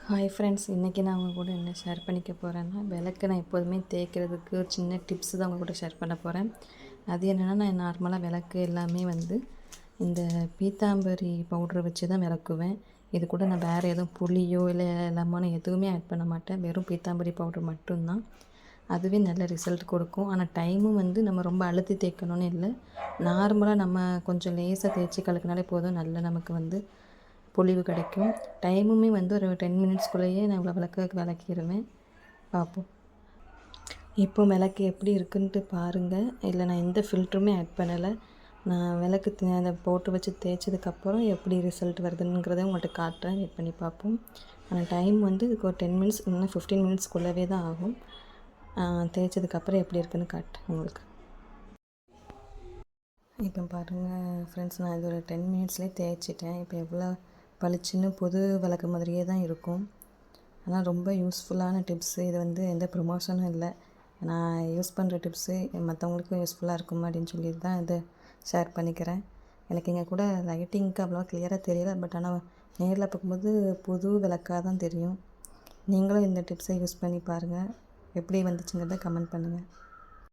Hi friends, இன்றைக்கி நான் உங்கள் கூட என்ன ஷேர் பண்ணிக்க போகிறேன்னா, விளக்கு நான் எப்போதுமே தேய்க்கிறதுக்கு ஒரு சின்ன டிப்ஸ் தான் உங்கள் கூட ஷேர் பண்ண போகிறேன். அது என்னென்னா, நான் நார்மலாக விளக்கு எல்லாமே வந்து இந்த பீத்தாம்பரி பவுட்ரு வச்சு தான் விளக்குவேன். இது கூட நான் வேறு எதுவும் புளியோ இல்லை லெமனோ எதுவுமே ஆட் பண்ண மாட்டேன். வெறும் பீத்தாம்பரி பவுட்ரு மட்டும்தான். அதுவே நல்ல ரிசல்ட் கொடுக்கும். ஆனால் டைமும் வந்து நம்ம ரொம்ப அழுத்தி தேய்க்கணும்னு இல்லை. நார்மலாக நம்ம கொஞ்சம் லேசாக தேய்ச்சி கலக்கினாலே போதும், நல்ல நமக்கு வந்து பொலிவு கிடைக்கும். டைமுமே வந்து ஒரு 10 மினிட்ஸ்குள்ளேயே நான் இவ்வளோ விளக்கிடுவேன். பார்ப்போம். இப்போ விளக்கு எப்படி இருக்குன்ட்டு பாருங்கள். இல்லை, நான் எந்த ஃபில்டருமே ஆட் பண்ணலை. நான் விளக்கு அதை போட்டு வச்சு தேய்ச்சதுக்கப்புறம் எப்படி ரிசல்ட் வருதுங்கிறத உங்கள்கிட்ட காட்டுறேன். வெயிட் பண்ணி பார்ப்போம். ஆனால் டைம் வந்து இதுக்கு ஒரு 10 மினிட்ஸ் இல்லைன்னா 15 மினிட்ஸ்க்குள்ளவே தான் ஆகும். தேய்ச்சதுக்கப்புறம் எப்படி இருக்குதுன்னு காட்டுறேன் உங்களுக்கு. இப்போ பாருங்கள் ஃப்ரெண்ட்ஸ், நான் இது ஒரு 10 மினிட்ஸ்லேயே தேய்ச்சிட்டேன். இப்போ எவ்வளோ பளிச்சுன்னு புது விளக்கு மாதிரியே தான் இருக்கும். ஆனால் ரொம்ப யூஸ்ஃபுல்லான டிப்ஸு. இது வந்து எந்த ப்ரொமோஷனும் இல்லை. நான் யூஸ் பண்ணுற டிப்ஸு மற்றவங்களுக்கும் யூஸ்ஃபுல்லாக இருக்கும் அப்படின்னு சொல்லிட்டு தான் இதை ஷேர் பண்ணிக்கிறேன். எனக்கு இங்கே கூட லைட்டிங்க்கு அவ்வளோவா கிளியராக தெரியல. பட் ஆனால் நேரில் பார்க்கும்போது புது விளக்காக தான் தெரியும். நீங்களும் இந்த டிப்ஸை யூஸ் பண்ணி பாருங்கள். எப்படி வந்துச்சுங்கிறத கமெண்ட் பண்ணுங்கள்.